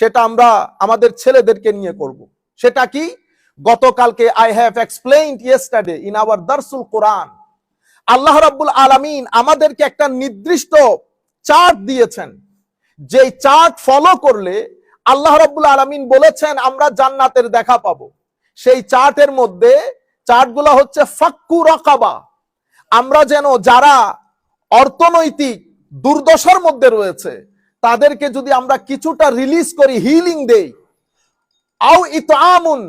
সেটা আমরা আমাদের ছেলেদেরকে নিয়ে করব। সেটা কি? গতকালকে I have explained yesterday in our দারসুল কোরআন, আল্লাহ রাব্বুল আলামিন আমাদেরকে একটা নির্দিষ্ট চার্ট দিয়েছেন, যেই চার্ট ফলো করলে আল্লাহ রাব্বুল আলামিন বলেছেন আমরা জান্নাতের দেখা পাবো। সেই চার্টের মধ্যে চার্টগুলো হচ্ছে ফাক্কু রাকাবা। আমরা যেন যারা অর্থনৈতিক দুর্দশার মধ্যে রয়েছে তাদেরকে যদি আমরা কিছুটা রিলিজ করি, হিলিং দেই, আও ইতআমুন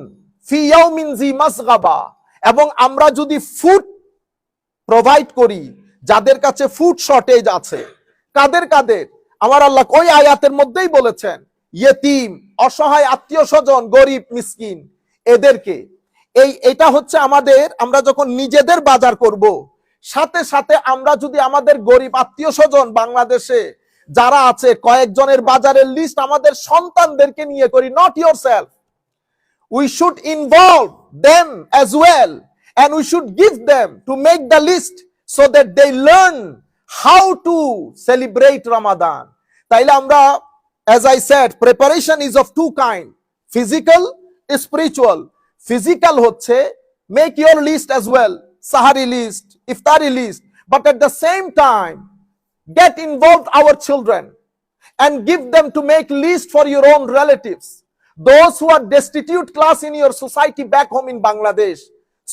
ফি ইয়াউমিন জি মাসগাবা, এবং আমরা যদি ফুড প্রোভাইড করি যাদের কাছে ফুড শর্টেজ আছে। কাদের কাদের? আমার আল্লাহ ওই আয়াতের মধ্যেই বলেছেন ইয়েতিম, অসহায় আত্মীয় স্বজন, গরিব মিসকিন, এদেরকে। এটা হচ্ছে আমাদের, আমরা যখন নিজেদের বাজার করব, সাথে সাথে আমরা যদি আমাদের গরিব আত্মীয় স্বজন বাংলাদেশে যারা আছে কয়েকজনের বাজারের লিস্ট আমাদের সন্তানদেরকে নিয়ে করি, not yourself. We should involve them as well, and we should give them to make the list so that they learn how to celebrate Ramadan. তাইলে আমরা, as I said, preparation is of two kind, physical, spiritual. Physical হচ্ছে make your list as well, sahari list, iftari list, but at the same time get involved our children and give them to make list for your own relatives, those who are destitute class in your society back home in Bangladesh,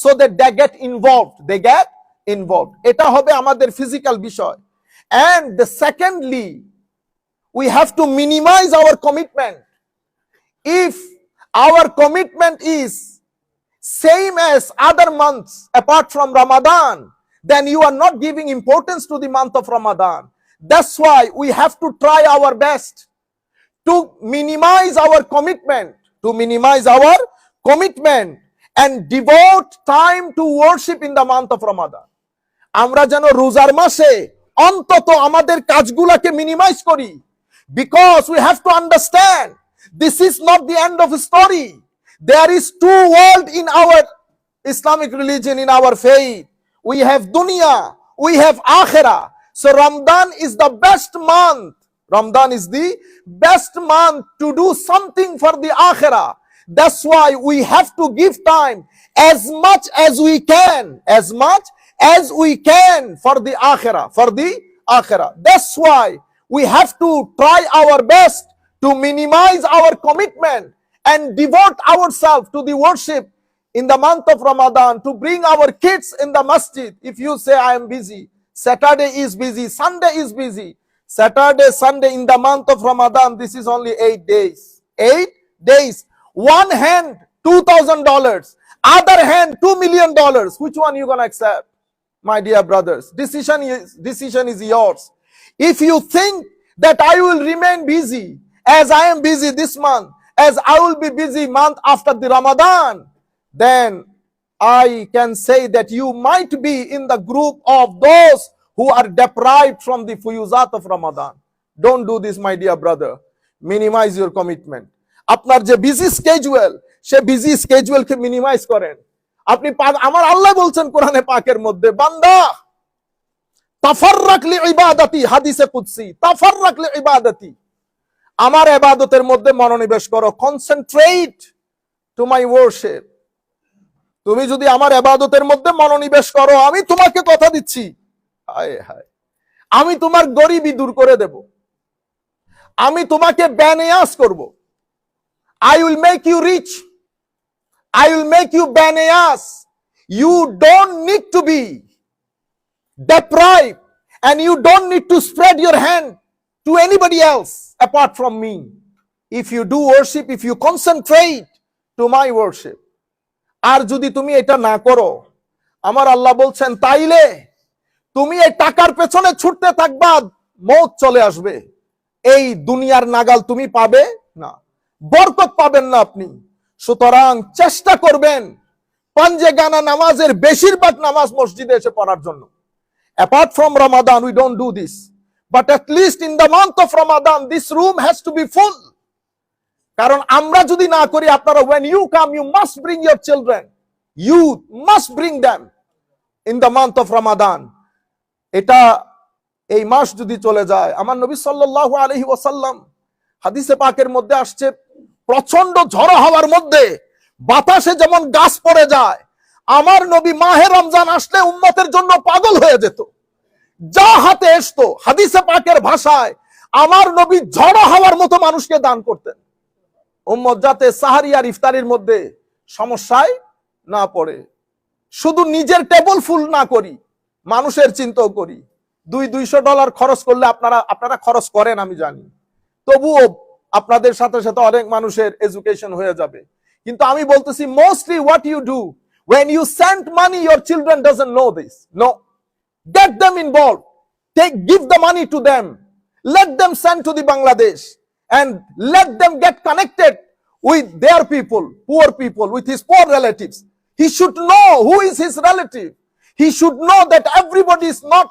so that they get involved. Eta hobe amader physical bishoy. And the secondly, we have to minimize our commitment. If our commitment is same as other months apart from Ramadan, then you are not giving importance to the month of Ramadan. That's why we have to try our best to minimize our commitment and devote time to worship in the month of Ramadan. আমরা যেন রোজার মাসে অন্তত আমাদের কাজগুলোকে minimise করি, because we have to understand this is not the end of the story. There is two worlds in our Islamic religion, in our faith. We have dunya, we have akhirah. So Ramadan is the best month. Ramadan is the best month to do something for the akhirah. That's why we have to give time as much as we can for the akhirah. That's why we have to try our best to minimize our commitment and devote ourselves to the worship in the month of Ramadan, to bring our kids in the masjid. If you say I am busy, Saturday is busy, Sunday is busy. Saturday, Sunday in the month of Ramadan, this is only 8 days. 8 days. One hand, $2,000. Other hand, $2 million. Which one you gonna accept? My dear brothers, decision is yours. If you think that I will remain busy as I am busy this month, as I will be busy month after the Ramadan, then I can say that you might be in the group of those who are deprived from the fuyuzat of Ramadan. Don't do this, my dear brother. Minimize your commitment. আপনার যে busy schedule, সে busy স্কেজুয়ালকে minimise করেন। আপনি আমার আল্লাহ বলছেন কোরআনে পাকের মধ্যে, বান্দা তাফাররাক লিইবাদাতি, হাদিসে কুদসি, তাফাররাক লিইবাদাতি, আমার ইবাদতের মধ্যে মনোনিবেশ করো, কনসেন্ট্রেট টু মাই ওয়ারশিপ। তুমি যদি আমার ইবাদতের মধ্যে মনোনিবেশ করো, আমি তোমাকে কথা দিচ্ছি, হায় হায়, আমি তোমার গরিবি দূর করে দেব, আমি তোমাকে বেনিয়াস করব। I will make you rich. I will make you benayas. You don't need to be deprived, and you don't need to spread your hand to anybody else apart from me. If you do worship, if you concentrate to my worship. আর যদি তুমি এটা না করো, আমার আল্লাহ বলছেন তাইলে তুমি এই টাকার পেছনে ছুটতে থাকবা, মওত চলে আসবে, এই দুনিয়ার নাগাল তুমি পাবে না, বরকত পাবেন না আপনি। সুতরাং চেষ্টা করবেন পাঞ্জে গানা নামাজের বেশিরভাগ নামাজ মসজিদে এসে পড়ার জন্য। Apart from Ramadan, we don't do this, but at least in the month of Ramadan, this room has to be full. কারণ আমরা যদি না করি, আপনারা when you come, you must bring your children, you must bring them in the month of Ramadan. এটা এই মাস যদি চলে যায়, আমার নবী সাল্লাল্লাহু আলাইহি ওয়াসাল্লাম হাদিসে পাকের মধ্যে আসছে, প্রচন্ড ঝড় হাওয়ার মধ্যে বাতাসে যেমন গাছ পড়ে যায়, আমার নবী মাহে রমজান আসলে উম্মতের জন্য পাগল হয়ে যেত। যা হাতে আসতো, হাদিসে পাকের ভাষায় আমার নবী ঝড় হাওয়ার মতো মানুষকে দান করতেন, উম্মত যাতে সাহারি আর ইফতারির মধ্যে সমস্যায় না পড়ে। শুধু নিজের টেবল ফুল না করি, মানুষের চিন্তাও করি। $200 খরচ করলে আপনারা খরচ করেন আমি জানি, তবুও আপনাদের সাথে সাথে অনেক মানুষের এডুকেশন হয়ে যাবে। কিন্তু আমি বলতেছি, mostly what you do when you send money, your children doesn't know this. No, get them involved, give the money to them, let them send to the Bangladesh, and let them get connected with their people, poor people, with his poor relatives. He should know who is his relative. He should know that everybody is not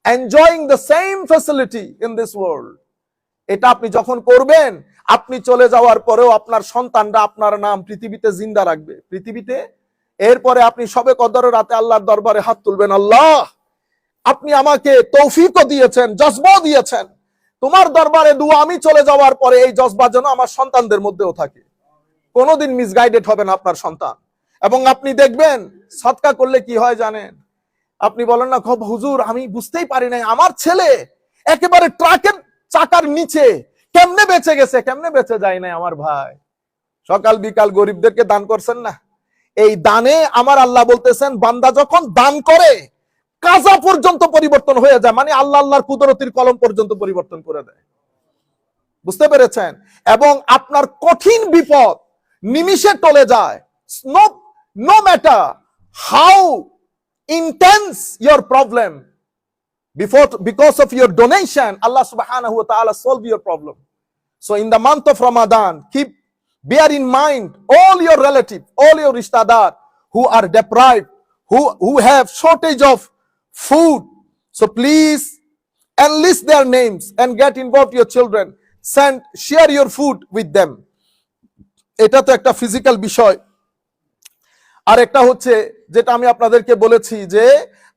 enjoying the same facility in this world. এটা আপনি যখন করবেন, আপনি চলে যাওয়ার পরেও আপনার সন্তানরা আপনার নাম পৃথিবীতে জিন্দা রাখবে, পৃথিবীতে। এরপরে আপনি সবে কদরের রাতে আল্লাহর দরবারে হাত তুলবেন, আল্লাহ আপনি আমাকে তৌফিকও দিয়েছেন, জজবাও দিয়েছেন, তোমার দরবারে দুয়া আমি চলে যাওয়ার পরে এই জজবা যেন আমার সন্তানদের মধ্যেও থাকে। কোনোদিন মিসগাইডেড হবে না আপনার সন্তান। এবং আপনি দেখবেন সদকা করলে কি হয় জানেন? আপনি বলেন না, হুজুর আমি বুঝতেই পারি নাই, আমার ছেলে একেবারে ট্রাকের চাকার নিচে কেমনে বেঁচে গেছে, কেমনে বেঁচে যায় নাই আমার ভাই। সকাল বিকাল গরিবদেরকে দান করছেন না, এই দানে আমার আল্লাহ বলতেছেন, বান্দা যখন দান করে কাজা পর্যন্ত পরিবর্তন হয়ে যায়, মানে আল্লাহর কুদরতির কলম পর্যন্ত পরিবর্তন করে দেয়। বুঝতে পেরেছেন? এবং আপনার কঠিন বিপদ নিমিষে টলে যায়। No matter how intense your problem, because of your donation, Allah subhanahu wa ta'ala solve your problem. So in the month of Ramadan, bear in mind all your relatives, all your rishtadar who are deprived, who have shortage of food. So please enlist their names and get involved your children. Share your food with them. এটা তো একটা physical বিষয়। আর একটা হচ্ছে যেটা আমি আপনাদেরকে বলেছি, যে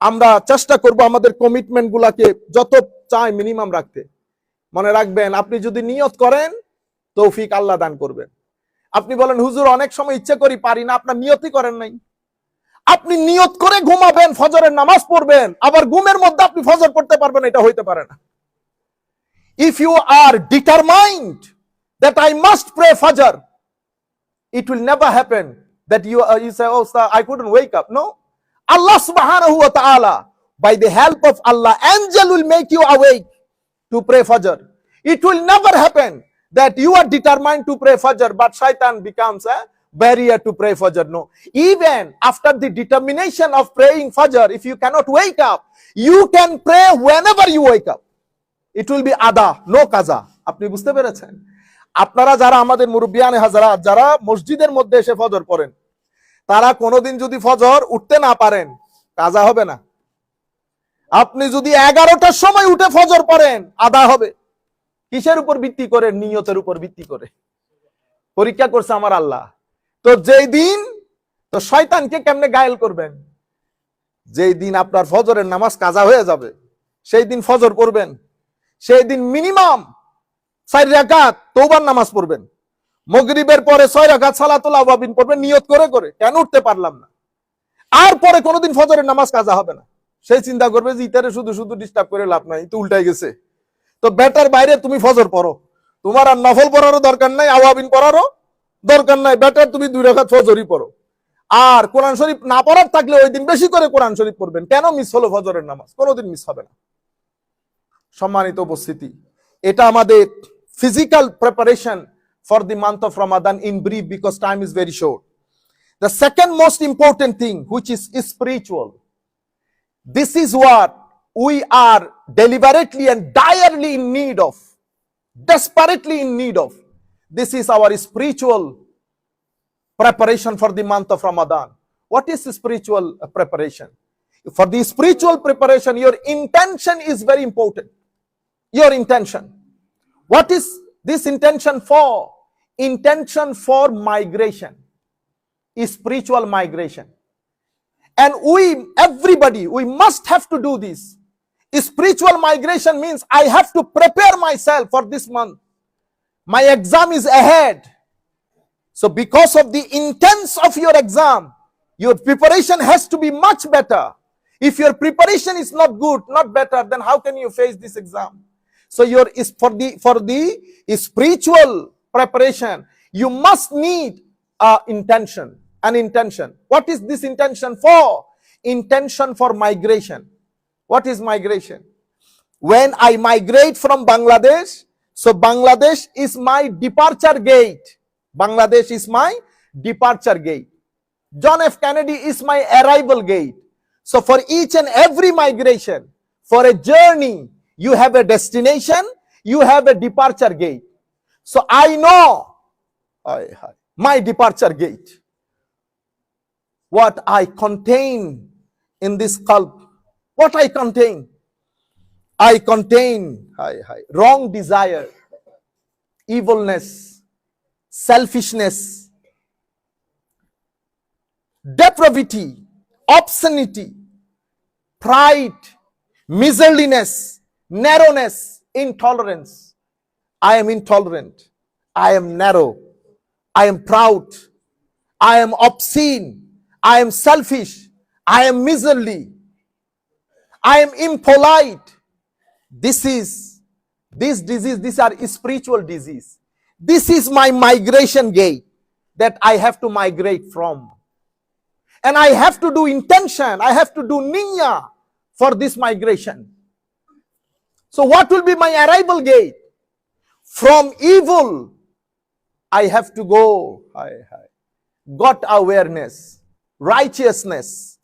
আমরা চেষ্টা করব আমাদের কমিটমেন্ট গুলাকে যত চাই মিনিমাম রাখতে। মনে রাখবেন, আপনি যদি নিয়ত করেন তৌফিক আল্লাহ দান করবেন। আপনি বলেন, হুজুর অনেক সময় ইচ্ছে করি পারি না, আপনার নিয়তই করেন নাই। আপনি নিয়ত করে ঘুমাবেন, ফজরের নামাজ পড়বেন, আবার ঘুমের মধ্যে আপনি ফজর পড়তে পারবেন, এটা হইতে পারে না। If you are determined that I must pray Fajr, it will never happen that you say, oh sir, I couldn't wake up. No, Allah subhanahu wa ta'ala, by the help of Allah, angel will make you awake to pray Fajr. It will never happen that you are determined to pray Fajr, but shaitan becomes a barrier to pray Fajr. No, even after the determination of praying Fajr, if you cannot wake up, you can pray whenever you wake up. It will be ada, no kaza. আপনি বুঝতে পেরেছেন? আপনারা যারা আমাদের মুরব্বিয়ানে হাজারাত, যারা মসজিদের মধ্যে এসে ফজর পড়েন, তারা কোনোদিন যদি ফজর উঠতে না পারেন, কাজা হবে না। আপনি যদি 11টার সময় উঠে ফজর পড়েন, আদা হবে। কিসের উপর ভিত্তি করে? নিয়তের উপর ভিত্তি করে। পরীক্ষা করছে আমার আল্লাহ। তো যেই দিন, তো শয়তানকে কেমনে গায়েল করবেন? যেই দিন আপনার ফজরের নামাজ কাজা হয়ে যাবে, সেই দিন ফজর পড়বেন, সেই দিন মিনিমাম 4 রাকাত তওবার নামাজ পড়বেন, মাগরিবের পরে 6 রাকাত সালাতুল আওয়াবিন পড়বেন নিয়ত করে করে, কেন উঠতে পারলাম না। আর পরে কোনোদিন ফজরের নামাজ কাজা হবে না। সেই চিন্তা করবে যে ইতারে শুধু শুধু ডিস্টার্ব করে লাভ নাই, তো উল্টাই গেছে। তো বেটার বাইরে তুমি ফজর পড়ো, তোমার আর নফল পড়ারও দরকার নাই, আওয়াবিন পড়ারও দরকার নাই, বেটার তুমি 2 রাকাত ফজরই পড়ো। আর কোরআন শরীফ না পড়ার থাকলে ওই দিন বেশি করে কোরআন শরীফ পড়বেন। কেন মিস হলো ফজরের নামাজ? কোনোদিন মিস হবে না। সম্মানিত উপস্থিতি, এটা আমাদের physical preparation for the month of Ramadan in brief, because time is very short. The second most important thing, which is spiritual. This is what we are deliberately and direly in need of, desperately in need of. This is our spiritual preparation for the month of Ramadan. What is spiritual preparation? For the spiritual preparation, your intention is very important. Your intention. What is this intention for? Intention for migration, is spiritual migration. And everybody, we must have to do this. Spiritual migration means I have to prepare myself for this month. My exam is ahead. So because of the intents of your exam, your preparation has to be much better. If your preparation is not good, not better, then how can you face this exam? So for the spiritual preparation, you must need an intention. What is this intention for? Intention for migration. What is migration? When I migrate from Bangladesh, so Bangladesh is my departure gate. Bangladesh is my departure gate. John F. Kennedy is my arrival gate. So for each and every migration, for a journey, you have a destination, you have a departure gate. So I know my departure gate, what I contain in this qalb. What I contain? I contain wrong desire, evilness, selfishness, depravity, obscenity, pride, miserliness, narrowness, intolerance. I am intolerant. I am narrow. I am proud. I am obscene. I am selfish. I am miserly. I am impolite. These are spiritual disease. This is my migration gate that I have to migrate from. And I have to do intention. I have to do niyyah for this migration. So what will be my arrival gate? From evil, I have to go. God awareness, righteousness,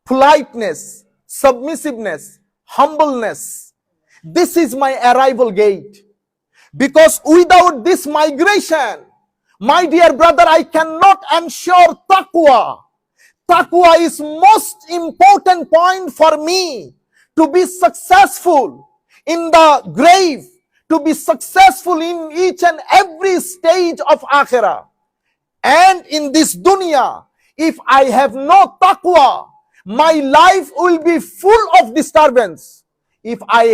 politeness, submissiveness, humbleness. This is my arrival gate. Because without this migration, my dear brother, I cannot ensure taqwa. Taqwa is most important point for me to be successful in the grave, to be successful in each and every stage of akhirah. And in this dunya, if I have no taqwa, my life will be full of disturbance. If I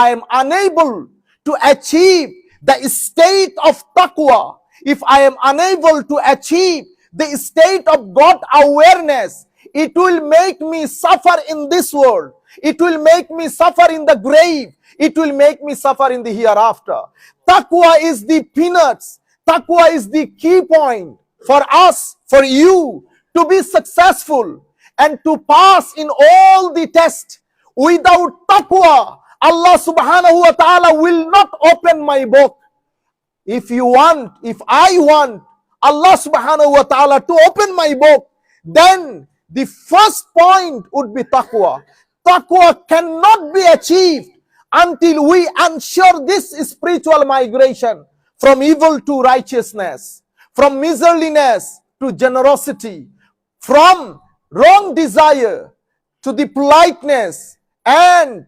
am unable to achieve the state of taqwa, if I am unable to achieve the state of God awareness, it will make me suffer in this world. It will make me suffer in the grave. It will make me suffer in the hereafter. Taqwa is the peanuts. Taqwa is the key point for us, for you to be successful and to pass in all the tests. Without taqwa, Allah subhanahu wa ta'ala will not open my book. If I want Allah subhanahu wa ta'ala to open my book, then the first point would be taqwa. Taqwa cannot be achieved until we ensure this spiritual migration from evil to righteousness, from miserliness to generosity, from wrong desire to the politeness and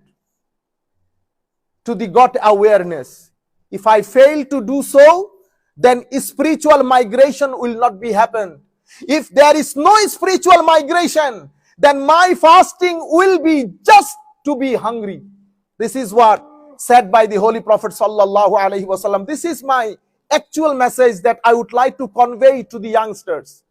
to the God awareness. If I fail to do so, then spiritual migration will not be happen. If there is no spiritual migration, then my fasting will be just to be hungry. This is what said by the Holy Prophet sallallahu alaihi wasallam. This is my actual message that I would like to convey to the youngsters.